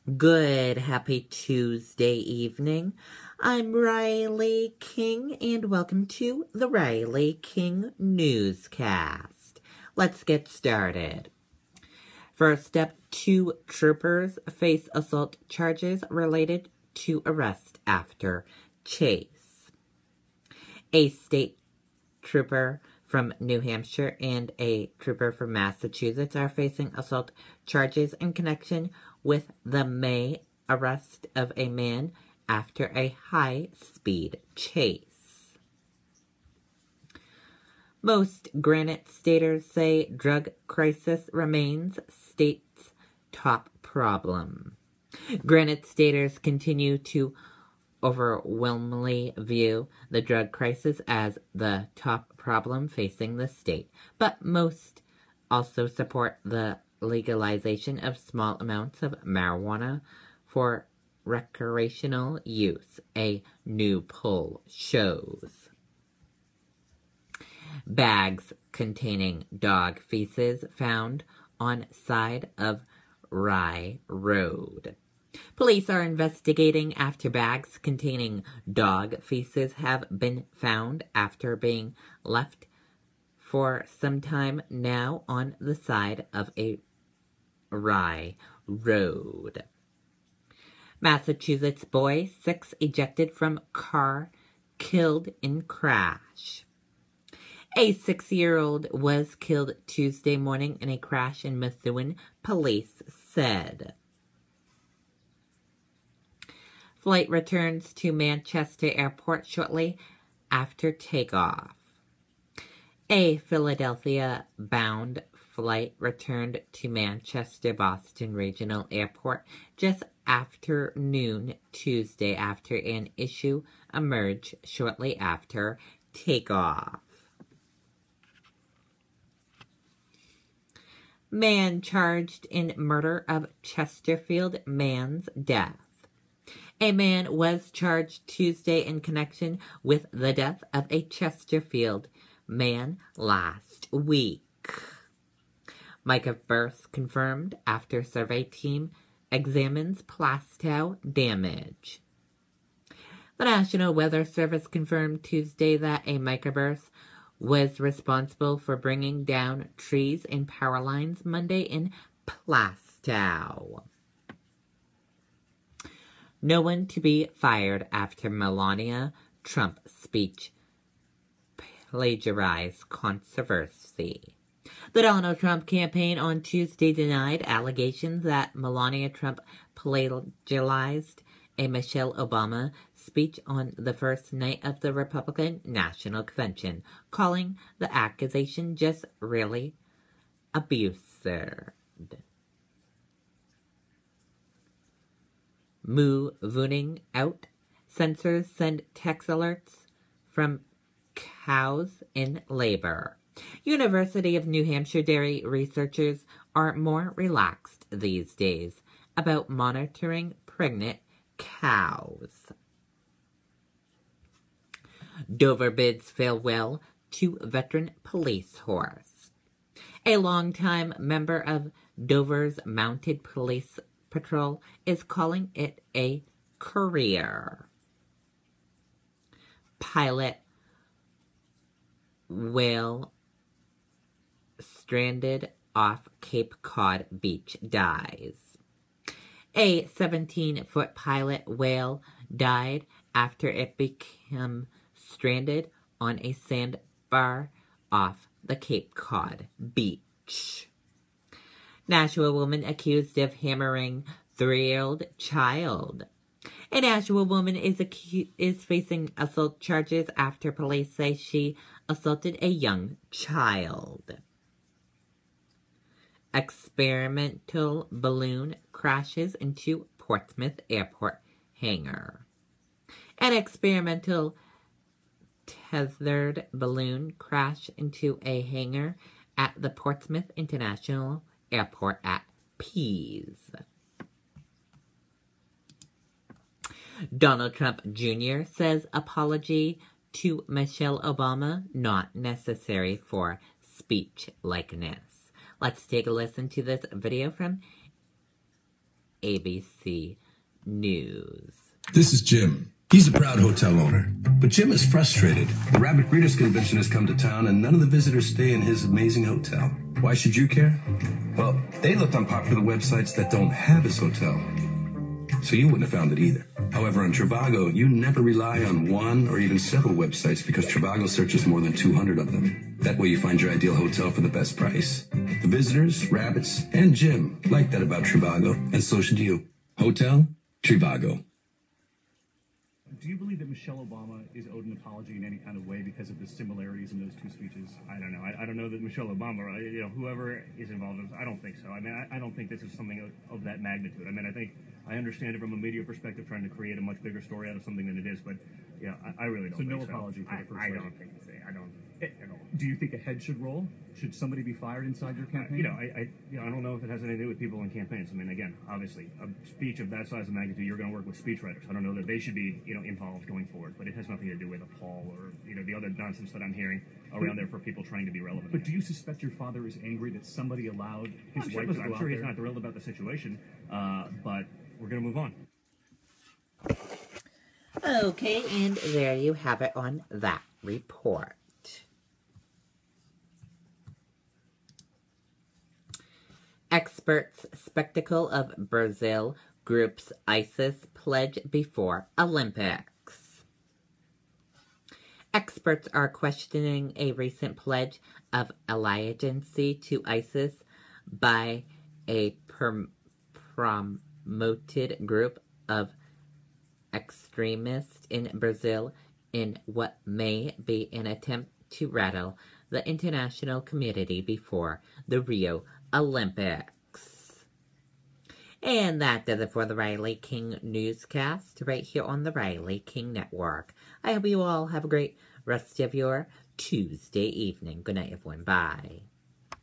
Good, happy Tuesday evening. I'm Riley King, and welcome to the Riley King Newscast. Let's get started. First up, 2 troopers face assault charges related to arrest after chase. A state trooper from New Hampshire and a trooper from Massachusetts are facing assault charges in connection with the May arrest of a man after a high-speed chase. Most Granite Staters say drug crisis remains state's top problem. Granite Staters continue to overwhelmingly view the drug crisis as the top problem facing the state, but most also support the legalization of small amounts of marijuana for recreational use, a new poll shows. Bags containing dog feces found on side of Rye Road. Police are investigating after bags containing dog feces have been found after being left for some time now on the side of a Rye Road. Massachusetts boy 6 ejected from car killed in crash. A 6-year-old was killed Tuesday morning in a crash in Methuen, police said. Flight returns to Manchester Airport shortly after takeoff. A Philadelphia-bound flight returned to Manchester-Boston Regional Airport just after noon Tuesday after an issue emerged shortly after takeoff. Man charged in murder of Chesterfield man's death. A man was charged Tuesday in connection with the death of a Chesterfield man last week. Mike of birth confirmed after survey team examines plastow damage. The National Weather Service confirmed Tuesday that a microburst was responsible for bringing down trees and power lines Monday in Plastow. No one to be fired after Melania Trump speech plagiarized controversy. The Donald Trump campaign on Tuesday denied allegations that Melania Trump plagiarized a Michelle Obama speech on the first night of the Republican National Convention, calling the accusation just really absurd. Moving out. Sensors send text alerts from cows in labor. University of New Hampshire dairy researchers are more relaxed these days about monitoring pregnant cows. Dover bids farewell to veteran police horse. A longtime member of Dover's Mounted Police Patrol is calling it a career. Pilot whale stranded off Cape Cod beach dies. A 17-foot pilot whale died after it became stranded on a sandbar off the Cape Cod beach. Nashua woman accused of hammering 3-year-old child. A Nashua woman is facing assault charges after police say she assaulted a young child. Experimental balloon crashes into Portsmouth Airport hangar. An experimental tethered balloon crashed into a hangar at the Portsmouth International Airport at Pease. Donald Trump Jr. says apology to Michelle Obama not necessary for speech likeness. Let's take a listen to this video from ABC News. This is Jim. He's a proud hotel owner. But Jim is frustrated. The Rabbit Breeders Convention has come to town and none of the visitors stay in his amazing hotel. Why should you care? Well, they looked on popular websites that don't have his hotel. So you wouldn't have found it either. However, on Trivago, you never rely on one or even several websites because Trivago searches more than 200 of them. That way you find your ideal hotel for the best price. The visitors, rabbits, and Jim like that about Trivago, and so should you. Hotel Trivago. Do you believe that Michelle Obama is owed an apology in any kind of way because of the similarities in those two speeches? I don't know. I don't know that Michelle Obama, whoever is involved, I don't think so. I mean, I don't think this is something of that magnitude. I mean, I understand it from a media perspective, trying to create a much bigger story out of something than it is, but yeah, I really don't. So think no apology for the first lady. I don't think so. I don't at all. Do you think a head should roll? Should somebody be fired inside your campaign? I don't know if it has anything to do with people in campaigns. I mean, again, obviously, a speech of that size of magnitude, you're going to work with speechwriters. I don't know that they should be, involved going forward, but it has nothing to do with a poll or, the other nonsense that I'm hearing around there for people trying to be relevant. But do you suspect your father is angry that somebody allowed his wife to go I'm out sure there? he's not thrilled about the situation, but we're going to move on. Okay, and there you have it on that report. Experts spectacle of Brazil groups ISIS pledge before Olympics. Experts are questioning a recent pledge of allegiance to ISIS by a promoted group of extremists in Brazil in what may be an attempt to rattle the international community before the Rio Olympics. And that does it for the Riley King Newscast right here on the Riley King Network. I hope you all have a great rest of your Tuesday evening. Good night, everyone. Bye.